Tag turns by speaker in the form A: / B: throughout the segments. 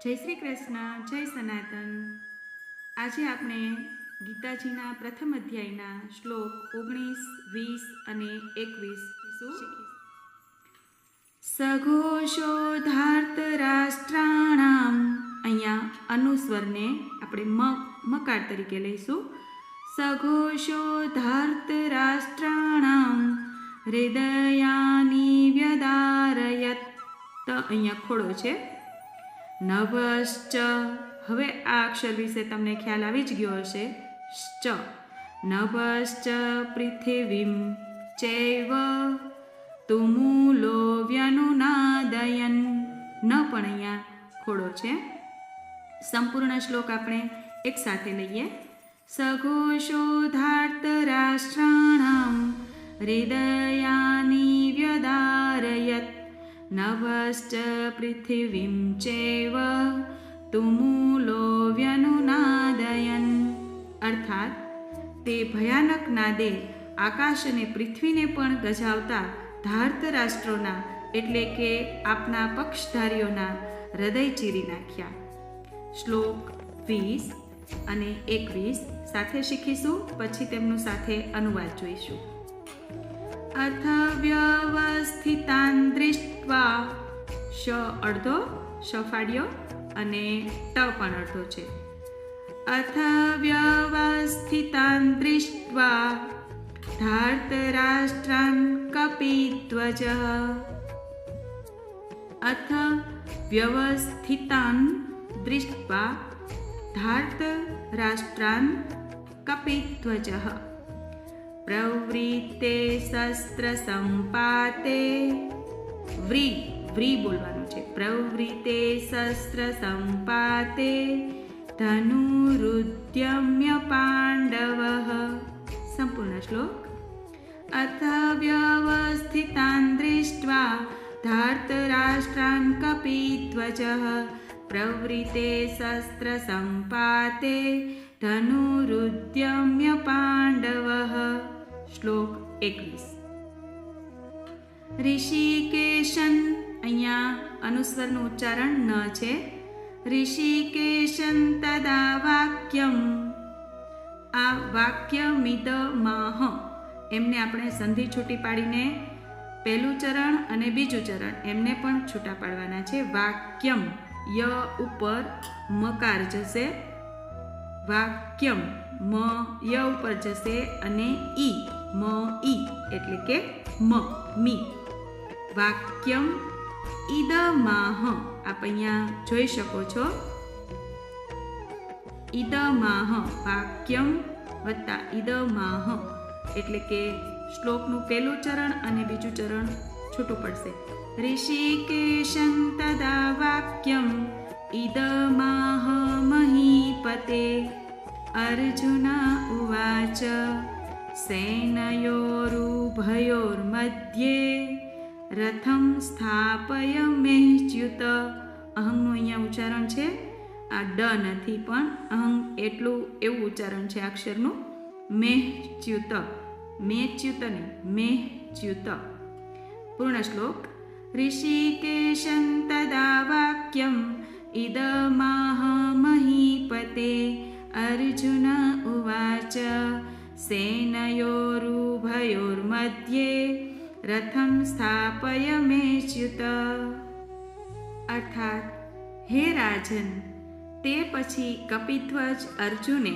A: જય શ્રી કૃષ્ણ, જય સનાતન। આજે આપણે ગીતાજીના પ્રથમ અધ્યાયના શ્લોક 19, 20 અને 21 સઘોષો ધાર્તરાષ્ટ્રાણામ। અહીંયા અનુસ્વરને આપણે મકાર તરીકે લઈશું। સઘોષો ધાર્તરાષ્ટ્રાણામ હૃદયાની વ્યદારયત। તો અહીંયા ખોડો છે। નભશ્ચ, હવે આ અક્ષર વિશે તમને ખ્યાલ આવી જ ગયો હશે। શ્ચ નભશ્ચ પૃથિવીમ ચૈવ તુમૂલો વ્યનુનાદયન। ન પણ અહીંયા ખોડો છે। સંપૂર્ણ શ્લોક આપણે એક સાથે લઈએ। સઘોષો ધાર્તરાષ્ટ્રાણામ હૃદયાની વ્યદારયત નભશ્ચ પૃથિવીમ ચૈવ તુમૂલો વ્યનુનાદયન। અર્થાત તે ભયાનક નાદે આકાશ અને પૃથ્વીને પણ ગજાવતા ધાર્તરાષ્ટ્રોના એટલે કે આપના પક્ષધારીઓના હૃદય ચીરી નાખ્યા। શ્લોક 20 અને 21 સાથે શીખીશું, પછી તેમનું સાથે અનુવાદ જોઈશું। અથ વ્યવસ્થિતાન દૃષ્ટ્વા, શ અડધો શફાડ્યો અને ટ પણ અડધો છે। અથ વ્યવસ્થિતાન દૃષ્ટ્વા ધાર્તરાષ્ટ્રાન કપિધ્વજ। અથ વ્યવસ્થિતાન દૃષ્ટ્વા ધાર્તરાષ્ટ્રાન કપિધ્વજ પ્રવૃત્તે શસ્ત્ર સંપાતે। વ્રી બોલવાનું છે। પ્રવૃત્તે શસ્ત્ર સંપાતે ધનુરુદ્યમ્ય પાંડવ। સંપૂર્ણ શ્લોક। અથ વ્યવસ્થિતાન દૃષ્ટ્વા ધાર્તરાષ્ટ્રાન કપિધ્વજ પ્રવૃત્તે શસ્ત્ર સંપાતે ધનુરુદ્યમ્ય પાંડવ। શ્લોક 21। ઋષિકેશન, અહીંયા અનુસ્વરનું ઉચ્ચારણ ન છે। ઋષિકેશન તદા વાક્યમ, આ વાક્યમિદમાહ, એમને આપણે સંધિ છૂટી પાડીને પહેલું ચરણ અને બીજું ચરણ એમને પણ છૂટા પાડવાના છે। વાક્યમ, ય ઉપર મકાર જશે, વાક્યમ મ ય ઉપર જશે અને ઈ મ ઈ એટલે કે મી। વાક્યમ ઇદમાહ, આપ અહીંયા જોઈ શકો છો। ઇદમાહ, વાક્યમ વત્તા ઇદમાહ એટલે કે શ્લોકનું પહેલું ચરણ અને બીજું ચરણ છૂટું પડશે। ઋષિકેશં તદા વાક્યમ ઇદમાહ મહીપતે અર્જુન ઉવાચ સેનયોરુભયોર્મધ્યે રથમ સ્થાપયમેચ્યુત। અહંગનું અહીંયા ઉચ્ચારણ છે, આ ડ નથી પણ અહંગ એટલું એવું ઉચ્ચારણ છે અક્ષરનું। મેચ્યુત, મેચ્યુત ને મેચ્યુત। પૂર્ણ શ્લોક। ઋષિકેશં તદા વાક્યમ ઇદમાહ મહીપતે અર્જુન ઉવાચ સેનયોરુભયોર્મધ્યે રથમ સ્થાપયમેચ્યુત। અર્થાત હે રાજન, તે પછી કપિધ્વજ અર્જુને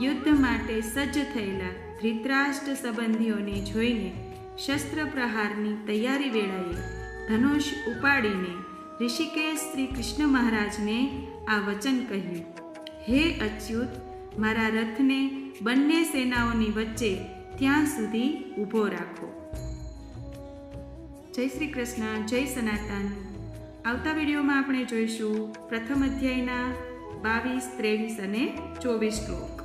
A: યુદ્ધ માટે સજ્જ થયેલા ધૃતરાષ્ટ્ર સંબંધીઓને જોઈને શસ્ત્ર પ્રહારની તૈયારી વેળાએ ધનુષ ઉપાડીને ઋષિકેશ શ્રી કૃષ્ણ મહારાજને આ વચન કહ્યું, હે અચ્યુત, મારા રથને બંને સેનાઓની વચ્ચે ત્યાં સુધી ઊભો રાખો। જય શ્રી કૃષ્ણ, જય સનાતન। આવતા વિડીયોમાં આપણે જોઈશું પ્રથમ અધ્યાયના 22, 23 અને 24 શ્લોક।